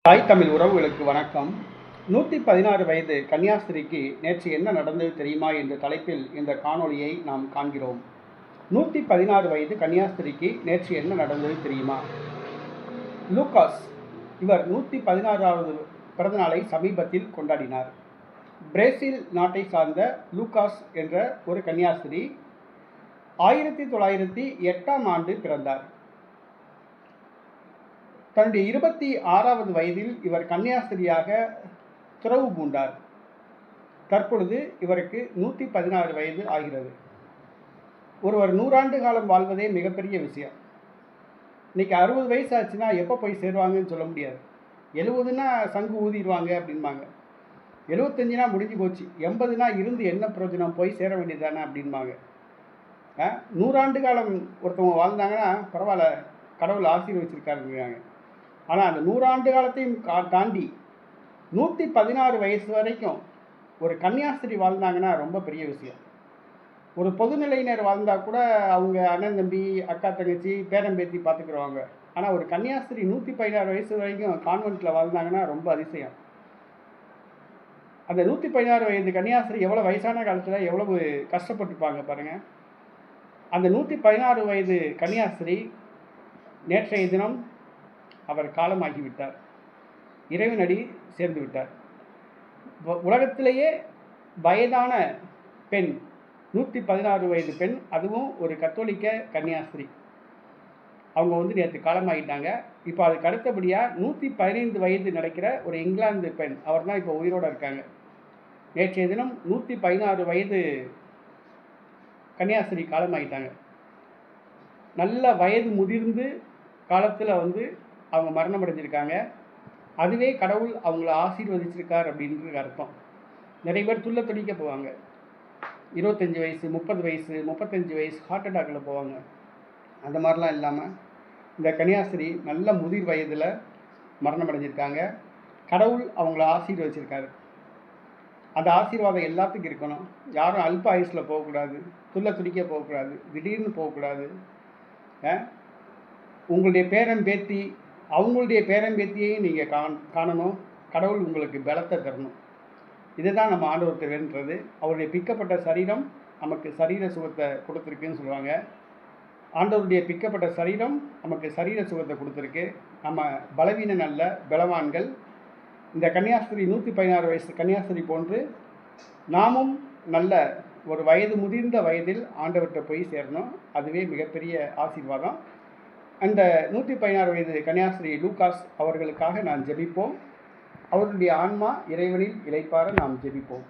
தாய் தமிழ் உறவுகளுக்கு வணக்கம். 116 வயது கன்னியாஸ்திரிக்கு நேற்று என்ன நடந்தது தெரியுமா என்ற தலைப்பில் இந்த காணொளியை நாம் காண்கிறோம். 116 வயது கன்னியாஸ்திரிக்கு நேற்று என்ன நடந்தது தெரியுமா? லூகாஸ் இவர் 116வது பிறந்தநாளை சமீபத்தில் கொண்டாடினார். பிரேசில் நாட்டை சார்ந்த லூகாஸ் என்ற ஒரு கன்னியாஸ்திரி 1908ஆம் ஆண்டு பிறந்தார். தன்னுடைய 26வது வயதில் இவர் கன்னியாஸ்திரியாக துறவு பூண்டார். தற்பொழுது இவருக்கு 116 வயது ஆகிறது. ஒருவர் 100 ஆண்டு காலம் வாழ்வதே மிகப்பெரிய விஷயம். இன்றைக்கி 60 வயசு ஆச்சுன்னா எப்போ போய் சேருவாங்கன்னு சொல்ல முடியாது. 70னா சங்கு ஊதிடுவாங்க அப்படின்பாங்க. 75னா முடிஞ்சு போச்சு. 80னா இருந்து என்ன பிரயோஜனம், போய் சேர வேண்டியதானே அப்படின்பாங்க. 100 ஆண்டு காலம் ஒருத்தவங்க வாழ்ந்தாங்கன்னா பரவாயில்ல, கடவுள் ஆசீர்வதிச்சிருக்காருங்கிறாங்க. ஆனால் அந்த 100 ஆண்டு காலத்தையும் தாண்டி 116 வயசு வரைக்கும் ஒரு கன்னியாஸ்திரி வாழ்ந்தாங்கன்னா ரொம்ப பெரிய விஷயம். ஒரு பொதுநிலையினர் வாழ்ந்தால் கூட அவங்க அண்ணன் தம்பி அக்கா தங்கச்சி பேரம்பேத்தி பார்த்துக்குருவாங்க. ஆனால் ஒரு கன்னியாஸ்திரி 116 வயசு வரைக்கும் கான்வென்ட்டில் வாழ்ந்தாங்கன்னா ரொம்ப அதிசயம். அந்த 116 வயது கன்னியாஸ்திரி எவ்வளோ வயசான காலத்தில் எவ்வளவு கஷ்டப்பட்டுருப்பாங்க பாருங்கள். அந்த 116 வயது கன்னியாஸ்திரி நேற்றைய தினம் அவர் காலமாகிவிட்டார். இறைவனடி சேர்ந்து விட்டார். உலகத்திலேயே வயதான பெண் 116 வயது பெண், அதுவும் ஒரு கத்தோலிக்க கன்னியாஸ்திரி. அவங்க நேற்று காலமாகிட்டாங்க. இப்போ அதுக்கு அடுத்தபடியாக 115 வயது நடக்கிற ஒரு இங்கிலாந்து பெண், அவர் தான் இப்போ உயிரோடு இருக்காங்க. நேற்றைய தினம் 116 வயது கன்னியாஸ்திரி காலமாகிட்டாங்க. நல்ல வயது முதிர்ந்து காலத்தில் அவங்க மரணம் அடைஞ்சிருக்காங்க. அதுவே கடவுள் அவங்கள ஆசீர்வதிச்சிருக்கார் அப்படின்றது அர்த்தம். நிறைய பேர் துள்ள துடிக்க போவாங்க. 25 வயசு 30 வயசு 35 வயசு ஹார்ட் அட்டாக்கில் போவாங்க. அந்த மாதிரிலாம் இல்லாமல் இந்த கன்னியாஸ்திரி நல்ல முதிர் வயதில் மரணம் அடைஞ்சிருக்காங்க. கடவுள் அவங்கள ஆசீர்வதிச்சிருக்காரு. அந்த ஆசீர்வாதம் எல்லாத்துக்கும் இருக்கணும். யாரும் அல்ப ஆயுசில் போகக்கூடாது, துள்ள துடிக்க போகக்கூடாது, திடீர்னு போகக்கூடாது. உங்களுடைய பேரம்பேத்தி அவங்களுடைய பேரம்பேத்தியையும் நீங்கள் காணணும். கடவுள் உங்களுக்கு பலத்தை தரணும். இதுதான் நம்ம ஆண்டவர்கிட்ட வேண்டுறது. அவருடைய பிக்கப்பட்ட சரீரம் நமக்கு சரீர சுகத்தை கொடுத்துருக்குன்னு சொல்லுவாங்க. ஆண்டவருடைய பிக்கப்பட்ட சரீரம் நமக்கு சரீர சுகத்தை கொடுத்துருக்கு. நம்ம பலவீன நல்ல பலவான்கள். இந்த கன்னியாஸ்திரி 116 வயசு கன்னியாஸ்திரி போன்று நாமும் நல்ல ஒரு வயது முதிர்ந்த வயதில் ஆண்டவர்கிட்ட போய் சேரணும். அதுவே மிகப்பெரிய ஆசீர்வாதம். அந்த 116 வயது கன்னியாஸ்திரி லூகாஸ் அவர்களுக்காக நாம் ஜெபிப்போம். அவருடைய ஆன்மா இறைவனில் இளைப்பாற நாம் ஜெபிப்போம்.